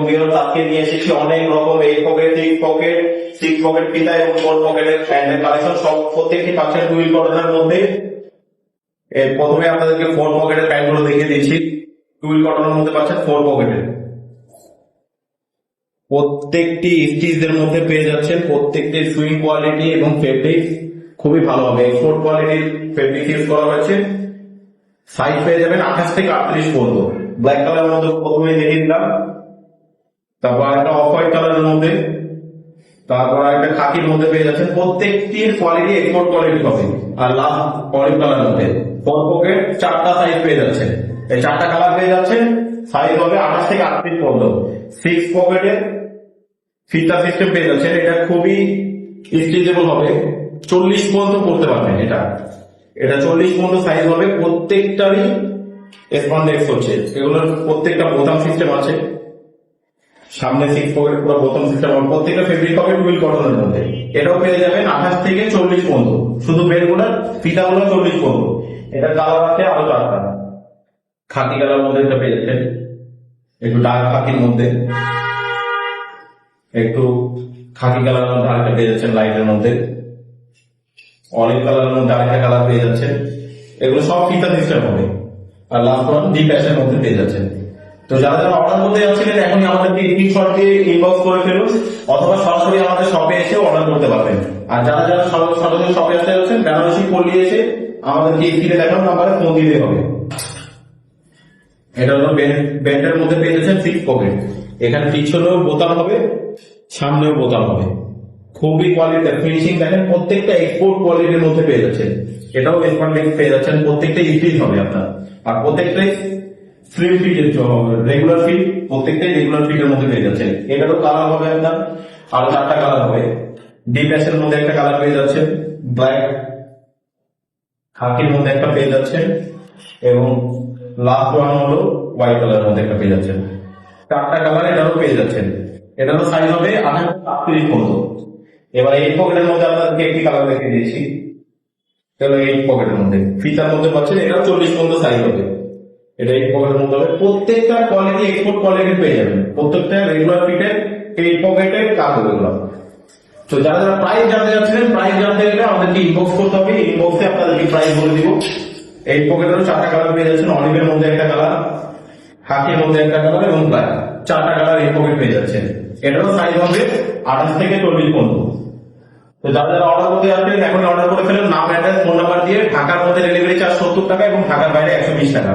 Viewers আজকে নিয়ে এসেছি অনেক রকম 8 পকেট 6 পকেট ফিতা এবং 4 পকেটের প্যান্টের কালেকশন, সব প্রত্যেকটি পাচ্ছেন টুইল কটনের মধ্যে। প্রথমে আপনাদেরকে 4 পকেটের প্যান্ট গুলো দেখিয়ে দিচ্ছি। টুইল কটনের মধ্যে পাচ্ছেন 4 পকেটের, প্রত্যেকটি স্টিচের মধ্যে পেয়ে যাচ্ছেন, প্রত্যেকটি সুইং কোয়ালিটি এবং ফেব্রিক খুবই ভালো হবে। এক্সপোর্ট কোয়ালিটির ফেব্রিক ইউজ করা হয়েছে। সাইজ পেয়ে যাবেন 28 থেকে 38 পর্যন্ত। ব্ল্যাক কালারের মধ্যে প্রথমে দেখিয়ে দিলাম, তারপর একটা অফ হোয়াইট কালারের মধ্যে, তারপর একটা খাকির মধ্যে পেয়ে যাচ্ছেন। প্রত্যেকটির কোয়ালিটি এক্সপোর্ট কোয়ালিটি হবে। আর লাস্ট অলিভ কালারের মধ্যে 4 পকেট 4টা সাইজ পেয়ে যাচ্ছেন। এই 4টা কালার পেয়ে যাচ্ছেন, সাইজ হবে 28 থেকে 38 পর্যন্ত। 6 পকেটের ফিতা সিস্টেম পেয়ে যাচ্ছেন। এটা খুবই স্ট্রেচেবল হবে, 40 পর্যন্ত পড়তে পারবেন। এটা 40 পর্যন্ত সাইজ হবে। প্রত্যেকটারই স্পন্ডেক্স হচ্ছে, এগুলোর প্রত্যেকটা বোতাম সিস্টেম আছে। সামনে 6 পকেট পুরো বোতাম সিস্টেম হবে। প্রত্যেকটা ফেব্রিক হবে টুইল কটনের মধ্যে। এটাও পেয়ে যাবেন 28 থেকে 40 পর্যন্ত। শুধু বেলগুলোর ফিতাগুলো 40 পর্যন্ত। এটা কালার আছে আরো 4টা। খাকি কালার মধ্যে এটা পেয়ে যাচ্ছেন, একটু ডার্ক খাকির মধ্যে, একটু খাকি কালারের মধ্যে আরেকটা পেয়ে যাচ্ছেন, লাইটের মধ্যে অলিভ কালারের মধ্যে আরেকটা কালার পেয়ে যাচ্ছেন। এগুলো সব ফিতা সিস্টেম হবে। আর লাস্ট ওয়ান ডিপ অ্যাশের মধ্যে পেয়ে যাচ্ছেন। তো যারা যারা অর্ডার করতে যাচ্ছিলেন এখনই আমাদেরকে স্ক্রিনশট দিয়ে ইনবক্স করে ফেলুন, অথবা সরাসরি আমাদের শপে এসে অর্ডার করতে পারবেন। আর যারা যারা সরাসরি শপে আসতে যাচ্ছেন বেনারসি পল্লী এসে আমাদেরকে স্ক্রিনে দেখানো নাম্বারে ফোন দিতে হবে। এটা হলো বেল্টের মধ্যে পেয়ে যাচ্ছেন 6 পকেট। এখানে পিছনেও বোতাম হবে, সামনেও বোতাম হবে। খুবই কোয়ালিটি ফিনিশিং দেখেন, প্রত্যেকটা এক্সপোর্ট কোয়ালিটির মধ্যে পেয়ে যাচ্ছেন। এটাও স্পন্ডেক্স পেয়ে যাচ্ছেন, প্রত্যেকটা স্টিচ হবে আপনার। আর প্রত্যেকটাই স্লিম ফিট, রেগুলার ফিট, প্রত্যেকটাই রেগুলার ফিটের মধ্যে পেয়ে যাচ্ছেন। এটারও কালার হবে আপনার আরো 4টা কালার হবে। ডিপ অ্যাশের মধ্যে একটা কালার পেয়ে যাচ্ছেন, ব্ল্যাক খাকির মধ্যে একটা পেয়ে যাচ্ছেন, এবং লাস্ট ওয়ান হলো হোয়াইট কালারের মধ্যে একটা পেয়ে যাচ্ছেন। 4টা কালার এটারও পেয়ে যাচ্ছেন। এটারও সাইজ হবে 28 থেকে 38 পর্যন্ত। এবার 8 পকেটের মধ্যে আপনাদেরকে একটি কালার দেখিয়ে দিয়েছি। এটা 8 পকেটের মধ্যে ফিতার মধ্যে পাচ্ছেন, এটাও 40 পর্যন্ত সাইজ হবে। এটা 8 পকেটের মধ্যে হবে। প্রত্যেকটা কোয়ালিটি এক্সপোর্ট কোয়ালিটি পেয়ে যাবেন। প্রত্যেকটা রেগুলার ফিটের 8 পকেটের কাজ হবে এগুলো। তো যারা যারা প্রাইস জানতে যাচ্ছিলেন, প্রাইস জানতে গেলে আমাদেরকে ইনবক্স করতে হবে। ইনবক্সে আপনাদেরকে প্রাইস বলে দিব। 8 পকেটেরও 4টা কালার পেয়ে যাচ্ছেন, অলিভের মধ্যে একটা কালার, হাতির মধ্যে একটা কালার এবং ব্ল্যাক। 4টা কালার 8 পকেট পেয়ে যাচ্ছেন। এটারও সাইজ হবে 28 থেকে 40 পর্যন্ত। তো যারা যারা অর্ডার করতে যাচ্ছেন এখন অর্ডার করে ফেলেন, নাম অ্যাড্রেস ফোন নাম্বার দিয়ে। ঢাকার মধ্যে ডেলিভারি চার্জ 70 টাকা এবং ঢাকার বাইরে 120 টাকা।